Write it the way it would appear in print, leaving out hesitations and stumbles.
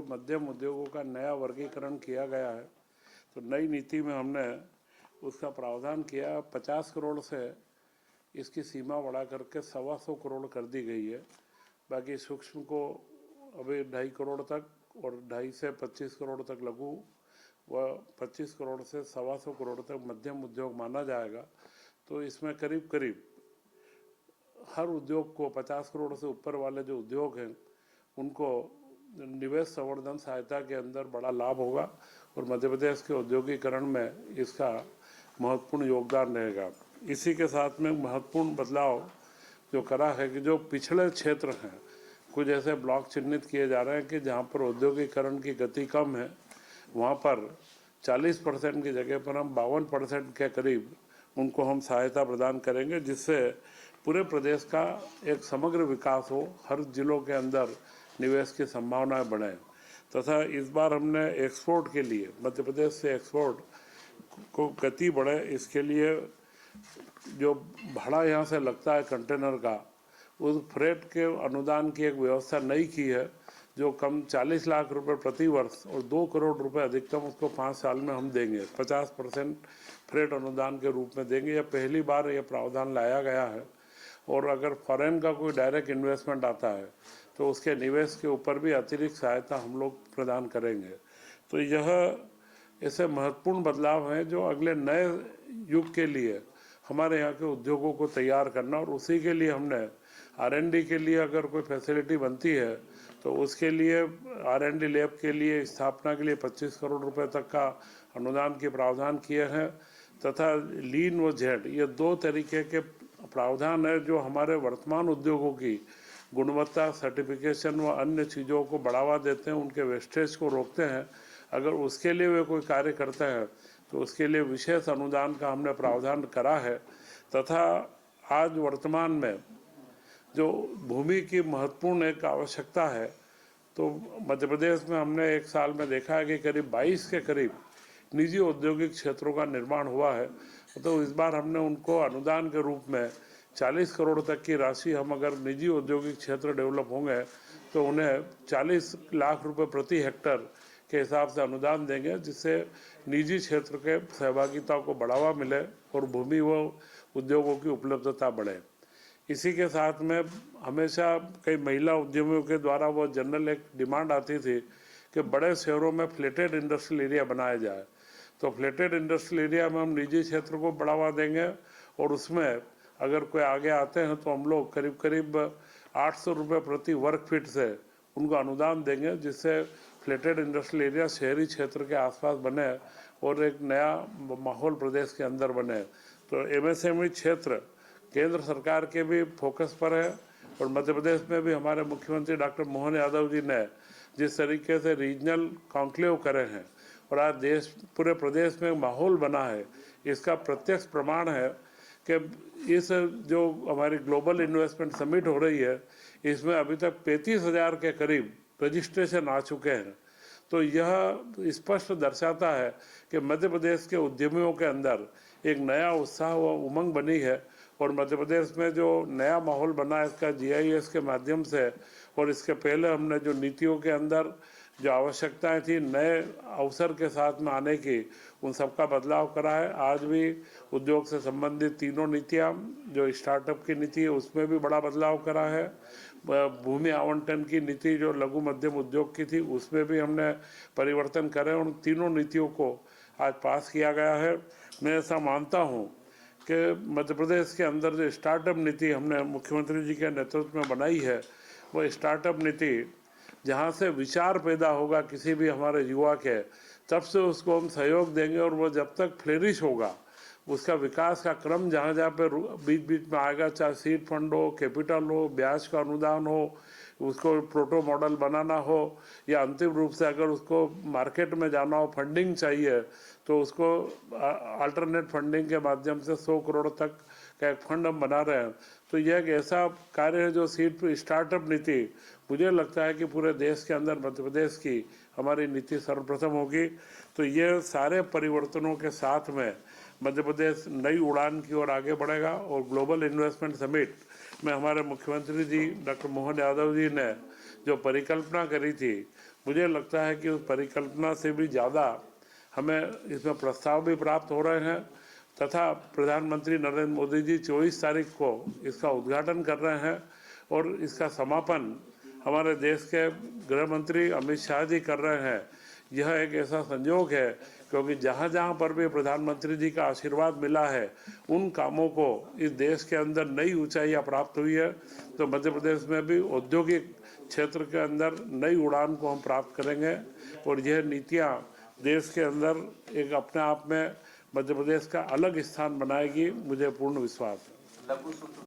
मध्यम उद्योगों का नया वर्गीकरण किया गया है। तो नई नीति में हमने उसका प्रावधान किया, 50 करोड़ से इसकी सीमा बढ़ा करके 125 करोड़ कर दी गई है। बाकी सूक्ष्म को अभी 2.5 करोड़ तक और 2.5 से 25 करोड़ तक लघु व 25 करोड़ से 125 करोड़ तक मध्यम उद्योग माना जाएगा। तो इसमें करीब करीब हर उद्योग को 50 करोड़ से ऊपर वाले जो उद्योग हैं उनको निवेश संवर्धन सहायता के अंदर बड़ा लाभ होगा और मध्य प्रदेश के औद्योगिकरण में इसका महत्वपूर्ण योगदान रहेगा। इसी के साथ में महत्वपूर्ण बदलाव जो करा है कि जो पिछड़े क्षेत्र हैं, कुछ ऐसे ब्लॉक चिन्हित किए जा रहे हैं कि जहाँ पर औद्योगिकरण की गति कम है, वहाँ पर 40% की जगह पर हम 52% के करीब उनको हम सहायता प्रदान करेंगे, जिससे पूरे प्रदेश का एक समग्र विकास हो, हर जिलों के अंदर निवेश की संभावनाएं बढ़े। तथा इस बार हमने एक्सपोर्ट के लिए मध्य प्रदेश से एक्सपोर्ट को गति बढ़े, इसके लिए जो भाड़ा यहाँ से लगता है कंटेनर का, उस फ्रेट के अनुदान की एक व्यवस्था नई की है, जो कम 40 लाख रुपए प्रति वर्ष और 2 करोड़ रुपए अधिकतम उसको 5 साल में हम देंगे। 50% फ्रेट अनुदान के रूप में देंगे। यह पहली बार यह प्रावधान लाया गया है। और अगर फॉरेन का कोई डायरेक्ट इन्वेस्टमेंट आता है तो उसके निवेश के ऊपर भी अतिरिक्त सहायता हम लोग प्रदान करेंगे। तो यह ऐसे महत्वपूर्ण बदलाव हैं जो अगले नए युग के लिए हमारे यहाँ के उद्योगों को तैयार करना, और उसी के लिए हमने R&D के लिए अगर कोई फैसिलिटी बनती है तो उसके लिए R&D लैब के लिए स्थापना के लिए 25 करोड़ रुपए तक का अनुदान के प्रावधान किए हैं। तथा लीन व जेड, ये 2 तरीके के प्रावधान है जो हमारे वर्तमान उद्योगों की गुणवत्ता, सर्टिफिकेशन व अन्य चीज़ों को बढ़ावा देते हैं, उनके वेस्टेज को रोकते हैं। अगर उसके लिए वे कोई कार्य करते हैं तो उसके लिए विशेष अनुदान का हमने प्रावधान करा है। तथा आज वर्तमान में जो भूमि की महत्वपूर्ण एक आवश्यकता है, तो मध्य प्रदेश में हमने एक साल में देखा है कि करीब 22 के करीब निजी औद्योगिक क्षेत्रों का निर्माण हुआ है। तो इस बार हमने उनको अनुदान के रूप में 40 करोड़ तक की राशि, हम अगर निजी औद्योगिक क्षेत्र डेवलप होंगे तो उन्हें 40 लाख रुपए प्रति हेक्टर के हिसाब से अनुदान देंगे, जिससे निजी क्षेत्र के सहभागिता को बढ़ावा मिले और भूमि व उद्योगों की उपलब्धता बढ़े। इसी के साथ में हमेशा कई महिला उद्यमियों के द्वारा वो जनरल एक डिमांड आती थी कि बड़े शहरों में फ्लैटेड इंडस्ट्रियल एरिया बनाया जाए। तो फ्लैटेड इंडस्ट्रियल एरिया में हम निजी क्षेत्र को बढ़ावा देंगे और उसमें अगर कोई आगे आते हैं तो हम लोग करीब करीब 800 रुपये प्रति वर्ग फीट से उनको अनुदान देंगे, जिससे फ्लैटेड इंडस्ट्रियल एरिया शहरी क्षेत्र के आसपास बने और एक नया माहौल प्रदेश के अंदर बने। तो MSME क्षेत्र केंद्र सरकार के भी फोकस पर है और मध्य प्रदेश में भी हमारे मुख्यमंत्री डॉक्टर मोहन यादव जी ने जिस तरीके से रीजनल कॉन्क्लेव करे हैं और आज पूरे प्रदेश में माहौल बना है, इसका प्रत्यक्ष प्रमाण है कि इस जो हमारी ग्लोबल इन्वेस्टमेंट समिट हो रही है, इसमें अभी तक 35,000 के करीब रजिस्ट्रेशन आ चुके हैं। तो यह स्पष्ट दर्शाता है कि मध्य प्रदेश के उद्यमियों के अंदर एक नया उत्साह व उमंग बनी है और मध्य प्रदेश में जो नया माहौल बना है इसका GIS के माध्यम से, और इसके पहले हमने जो नीतियों के अंदर जो आवश्यकताएं थी नए अवसर के साथ में आने की, उन सबका बदलाव करा है। आज भी उद्योग से संबंधित 3 नीतियां, जो स्टार्टअप की नीति है उसमें भी बड़ा बदलाव करा है। भूमि आवंटन की नीति जो लघु मध्यम उद्योग की थी उसमें भी हमने परिवर्तन करे, उन 3 नीतियों को आज पास किया गया है। मैं ऐसा मानता हूँ कि मध्य प्रदेश के अंदर जो स्टार्टअप नीति हमने मुख्यमंत्री जी के नेतृत्व में बनाई है, वो स्टार्टअप नीति जहाँ से विचार पैदा होगा किसी भी हमारे युवा के, तब से उसको हम सहयोग देंगे और वो जब तक फ्लेरिश होगा उसका विकास का क्रम जहाँ जहाँ पे बीच बीच में आएगा, चाहे सीड फंड हो, कैपिटल हो, ब्याज का अनुदान हो, उसको प्रोटो मॉडल बनाना हो, या अंतिम रूप से अगर उसको मार्केट में जाना हो, फंडिंग चाहिए तो उसको अल्टरनेट फंडिंग के माध्यम से 100 करोड़ तक का एक फंड हम बना रहे हैं। तो यह एक ऐसा कार्य है जो स्टार्टअप नीति, मुझे लगता है कि पूरे देश के अंदर मध्य प्रदेश की हमारी नीति सर्वप्रथम होगी। तो ये सारे परिवर्तनों के साथ में मध्य प्रदेश नई उड़ान की ओर आगे बढ़ेगा और ग्लोबल इन्वेस्टमेंट समिट में हमारे मुख्यमंत्री जी डॉक्टर मोहन यादव जी ने जो परिकल्पना करी थी मुझे लगता है कि उस परिकल्पना से भी ज़्यादा हमें इसमें प्रस्ताव भी प्राप्त हो रहे हैं तथा प्रधानमंत्री नरेंद्र मोदी जी 24 तारीख को इसका उद्घाटन कर रहे हैं और इसका समापन हमारे देश के गृह मंत्री अमित शाह जी कर रहे हैं। यह एक ऐसा संयोग है क्योंकि जहाँ जहाँ पर भी प्रधानमंत्री जी का आशीर्वाद मिला है उन कामों को इस देश के अंदर नई ऊंचाइयाँ प्राप्त हुई है। तो मध्य प्रदेश में भी औद्योगिक क्षेत्र के अंदर नई उड़ान को हम प्राप्त करेंगे और यह नीतियाँ देश के अंदर एक अपने आप में मध्य प्रदेश का अलग स्थान बनाएगी, मुझे पूर्ण विश्वास है।